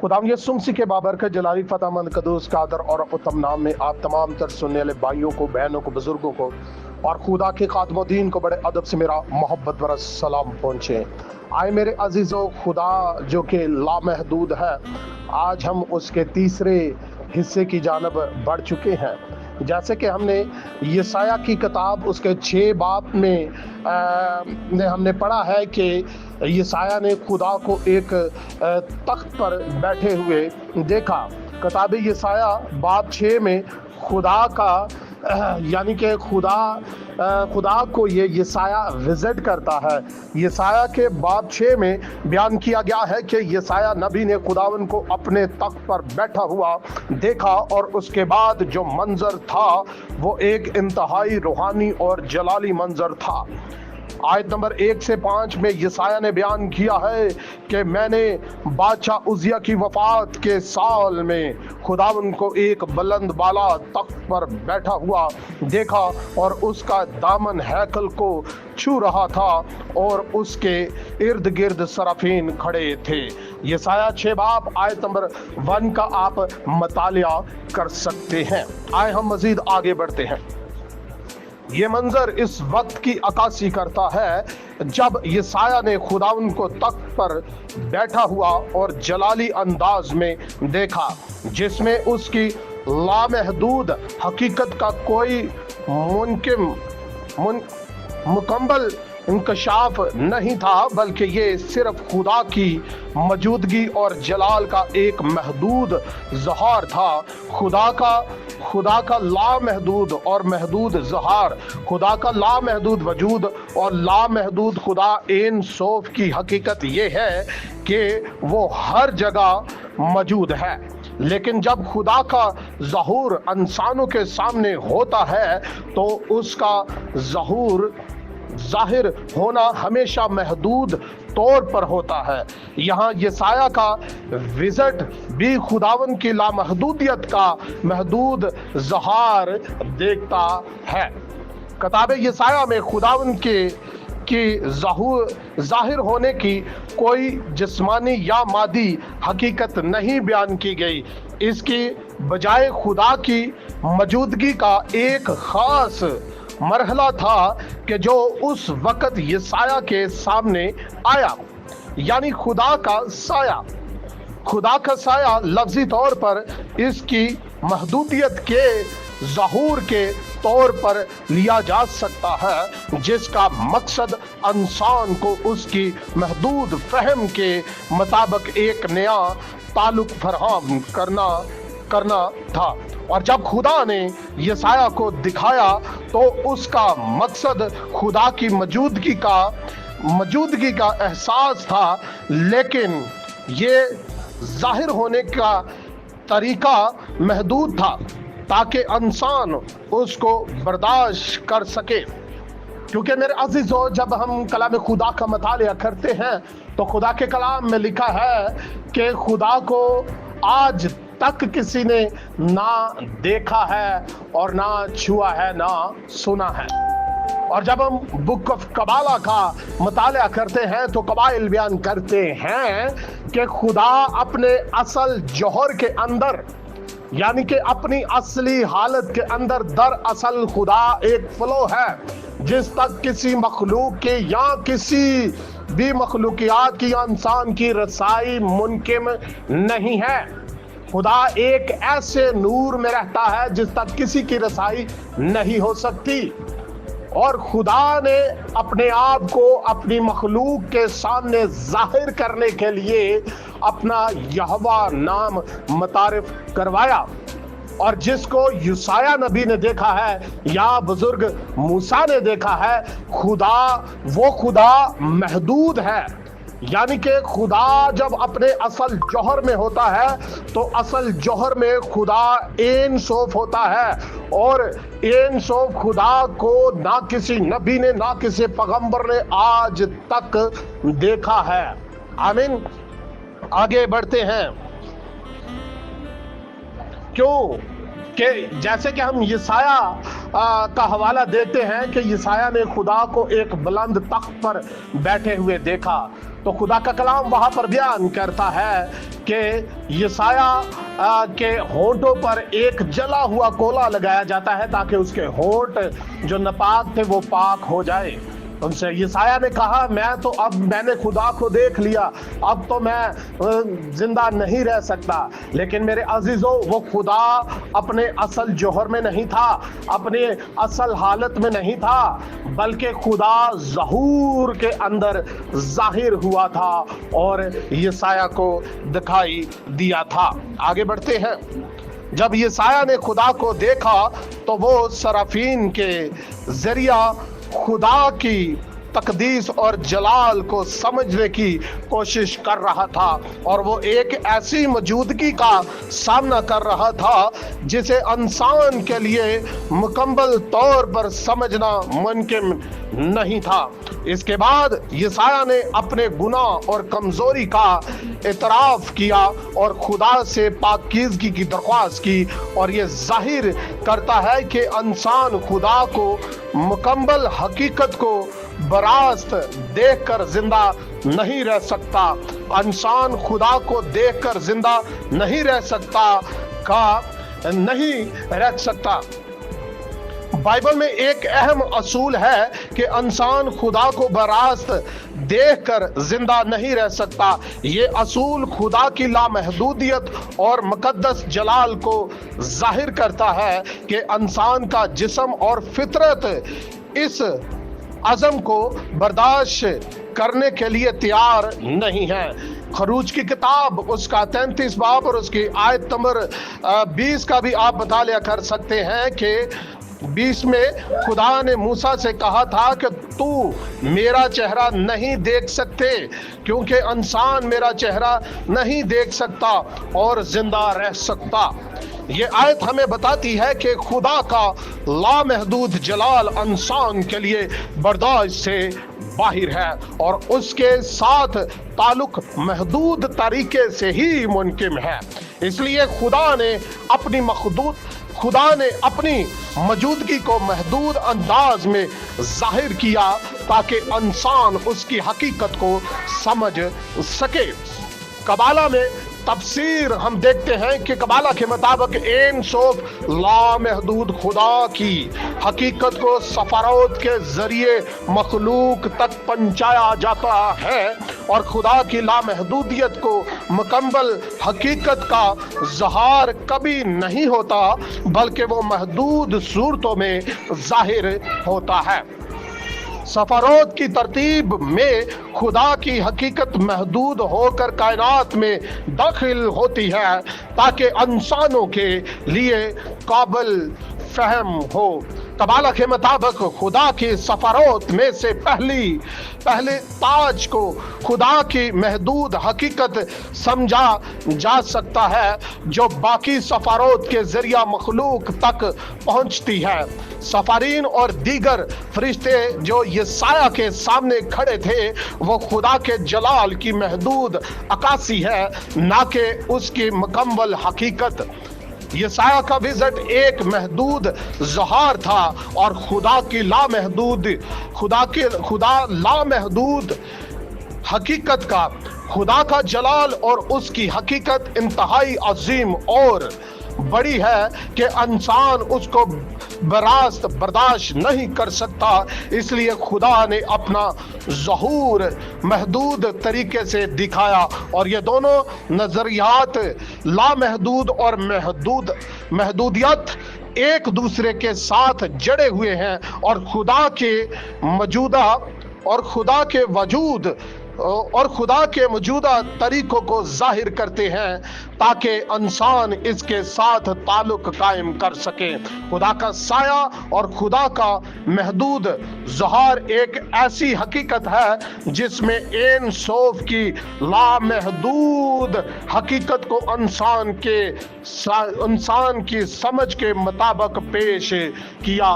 खुदाम यसुम मसीह के बाबरकत जलाली फतामंद कदूस कादर और उत्तम नाम में आप तमाम तर सुनने वाले भाइयों को, बहनों को, बुजुर्गों को और खुदा के खातमुद्दीन को बड़े अदब से मेरा मोहब्बत भरा सलाम पहुँचे। आए मेरे अजीज़ों, खुदा जो कि लामहदूद है, आज हम उसके तीसरे हिस्से की जानब बढ़ चुके हैं। जैसे कि हमने यसाया की किताब उसके 6 बाब में हमने पढ़ा है कि यसाया ने खुदा को एक तख्त पर बैठे हुए देखा। किताब यसाया बाब 6 में खुदा का यानी कि खुदा को ये यसाया विजिट करता है। यसाया के बाब 6 में बयान किया गया है कि यसाया नबी ने खुदावन को अपने तख्त पर बैठा हुआ देखा और उसके बाद जो मंजर था वो एक इंतहाई रूहानी और जलाली मंजर था। आयत नंबर 1 से 5 में यसाया ने बयान किया है कि मैंने बादशाह उजिया की वफात के साल में खुदावन को एक बुलंद बाला तख्त पर बैठा हुआ देखा और उसका दामन हैकल को छू रहा था और उसके इर्द गिर्द सराफीन खड़े थे। यसाया 6 बाब आयत नंबर 1 का आप मतालिया कर सकते हैं। आए हम मजीद आगे बढ़ते हैं। ये मंजर इस वक्त की अक्कासी करता है जब यसाया ने खुदावन को तख्त पर बैठा हुआ और जलाली अंदाज में देखा, जिसमें उसकी लामहदूद हकीकत का कोई मुकम्मल इंकशाफ नहीं था, बल्कि ये सिर्फ खुदा की मौजूदगी और जलाल का एक महदूद ज़हार था। खुदा का लामहदूद और महदूद ज़हार, खुदा का लामहदूद वजूद और लामहदूद खुदा एन सोफ की हकीकत ये है कि वो हर जगह मौजूद है। लेकिन जब खुदा का ज़हूर इंसानों के सामने होता है तो उसका ज़ाहिर होना हमेशा महदूद तौर पर होता है। यहाँ यसाया का विजिट भी खुदावन की लामहदूदियत का महदूद ज़हार देखता है। किताब यसाया में खुदावन की ज़ाहिर होने की कोई जिस्मानी या मादी हकीकत नहीं बयान की गई। इसकी बजाय खुदा की मौजूदगी का एक ख़ास मरहला था कि जो उस वक़्त यसाया के सामने आया, यानी खुदा का साया लफ्ज़ी तौर पर इसकी महदूदियत के ज़हूर के तौर पर लिया जा सकता है, जिसका मकसद इंसान को उसकी महदूद फहम के मुताबिक एक नया ताल्लुक फराहम करना था। और जब खुदा ने यसाया को दिखाया तो उसका मकसद खुदा की मौजूदगी का एहसास था, लेकिन ये जाहिर होने का तरीका महदूद था ताकि इंसान उसको बर्दाश्त कर सके। क्योंकि मेरे अजीजों, जब हम कलाम खुदा का मतालिया करते हैं तो खुदा के कलाम में लिखा है कि खुदा को आज तक किसी ने ना देखा है और ना छुआ है, ना सुना है। और जब हम बुक ऑफ कबाला का मतालिया करते हैं तो कबाइल बयान करते हैं कि खुदा अपने असल जौहर के अंदर, यानी कि अपनी असली हालत के अंदर, दरअसल खुदा एक फ्लो है जिस तक किसी मखलूक के या किसी भी मखलूकियात की या इंसान की रसाई मुमकिन नहीं है। खुदा एक ऐसे नूर में रहता है जिस तक किसी की रसाई नहीं हो सकती, और खुदा ने अपने आप को अपनी मखलूक के सामने जाहिर करने के लिए अपना यहोवा नाम मुतारिफ करवाया। और जिसको यसाया नबी ने देखा है या बुजुर्ग मूसा ने देखा है, वो खुदा महदूद है। यानी कि खुदा जब अपने असल जौहर में होता है तो असल जौहर में खुदा एन सोफ होता है, और एन सोफ खुदा को ना किसी नबी ने ना किसी पैगंबर ने आज तक देखा है। आमीन। आगे बढ़ते हैं। क्यों? کہ جیسے کہ ہم یسایا کا حوالہ دیتے ہیں کہ یسایا نے خدا کو ایک بلند تخت پر بیٹھے ہوئے دیکھا، تو خدا کا کلام وہاں پر بیان کرتا ہے کہ یسایا کے ہونٹوں پر ایک جلا ہوا کولا لگایا جاتا ہے تاکہ اس کے ہونٹ جو ناپاک تھے وہ پاک ہو جائے۔ ان سے یسایا نے کہا میں نے خدا کو دیکھ لیا، اب تو میں زندہ نہیں رہ سکتا۔ لیکن میرے عزیزوں، وہ خدا اپنے اصل جوہر میں نہیں تھا، اپنے اصل حالت میں نہیں تھا، بلکہ خدا ظہور کے اندر ظاہر ہوا تھا اور یسایا کو دکھائی دیا تھا۔ آگے بڑھتے ہیں۔ جب یسایا نے خدا کو دیکھا تو وہ سرافین کے ذریعہ خدا کی تقدیس اور جلال کو سمجھنے کی کوشش کر رہا تھا، اور وہ ایک ایسی موجودگی کا سامنا کر رہا تھا جسے انسان کے لیے مکمل طور پر سمجھنا ممکن نہیں تھا۔ اس کے بعد یسایا نے اپنے گناہ اور کمزوری کا اعتراف کیا اور خدا سے پاکیزگی کی درخواست کی، اور یہ ظاہر کرتا ہے کہ انسان خدا کو مکمل حقیقت کو براست دیکھ کر زندہ نہیں رہ سکتا۔ انسان خدا کو دیکھ کر زندہ نہیں رہ سکتا۔ بائبل میں ایک اہم اصول ہے کہ انسان خدا کو براست دیکھ کر زندہ نہیں رہ سکتا۔ یہ اصول خدا کی لامحدودیت اور مقدس جلال کو ظاہر کرتا ہے کہ انسان کا جسم اور فطرت اس عزم کو برداشت کرنے کے لیے تیار نہیں ہے۔ خروج کی کتاب اس کا 33 باب اور اس کی آیت نمبر 20 کا بھی آپ مطالعہ کر سکتے ہیں کہ 20 میں خدا نے موسیٰ سے کہا تھا کہ تو میرا چہرہ نہیں دیکھ سکتے، کیونکہ انسان میرا چہرہ نہیں دیکھ سکتا اور زندہ رہ سکتا۔ یہ آیت ہمیں بتاتی ہے کہ خدا کا لامحدود جلال انسان کے لیے برداشت سے باہر ہے، اور اس کے ساتھ تعلق محدود طریقے سے ہی ممکن ہے۔ اس لیے خدا نے اپنی موجودگی کو محدود انداز میں ظاہر کیا تاکہ انسان اس کی حقیقت کو سمجھ سکے۔ قبالہ میں تفسیر ہم دیکھتے ہیں کہ قبالہ کے مطابق این سوف لامحدود خدا کی حقیقت کو سفارت کے ذریعے مخلوق تک پہنچایا جاتا ہے، اور خدا کی لامحدودیت کو مکمل حقیقت کا ظہار کبھی نہیں ہوتا، بلکہ وہ محدود صورتوں میں ظاہر ہوتا ہے۔ سفارت کی ترتیب میں خدا کی حقیقت محدود ہو کر کائنات میں داخل ہوتی ہے تاکہ انسانوں کے لیے قابل فہم ہو۔ قبالہ کے مطابق خدا کی سفارت میں سے پہلے تاج کو خدا کی محدود حقیقت سمجھا جا سکتا ہے جو باقی سفارت کے ذریعہ مخلوق تک پہنچتی ہے۔ سفارین اور دیگر فرشتے جو یسایا کے سامنے کھڑے تھے وہ خدا کے جلال کی محدود عکاسی ہے، نہ کہ اس کی مکمل حقیقت۔ یسایا کا وزٹ ایک محدود ظہار تھا، اور خدا لامحدود حقیقت کا، خدا کا جلال اور اس کی حقیقت انتہائی عظیم اور بڑی ہے کہ انسان اس کو براست برداشت نہیں کر سکتا۔ اس لیے خدا نے اپنا ظہور محدود طریقے سے دکھایا، اور یہ دونوں نظریات لامحدود اور محدودیت ایک دوسرے کے ساتھ جڑے ہوئے ہیں، اور خدا کے موجودہ طریقوں کو ظاہر کرتے ہیں تاکہ انسان اس کے ساتھ تعلق قائم کر سکے۔ خدا کا سایہ اور خدا کا محدود ظہار ایک ایسی حقیقت ہے جس میں این سوف کی لامحدود حقیقت کو انسان کی سمجھ کے مطابق پیش کیا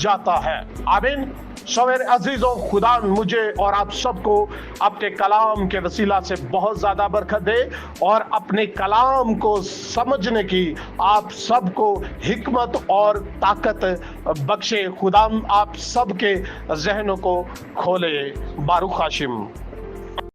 جاتا ہے۔ آمین۔ सवेरे अजीजों, खुदा मुझे और आप सबको अपने कलाम के वसीला से बहुत ज्यादा बरकत दे और अपने कलाम को समझने की आप सबको हिकमत और ताकत बख्शे। खुदा आप सबके जहनों को खोले। बारूक हाशिम।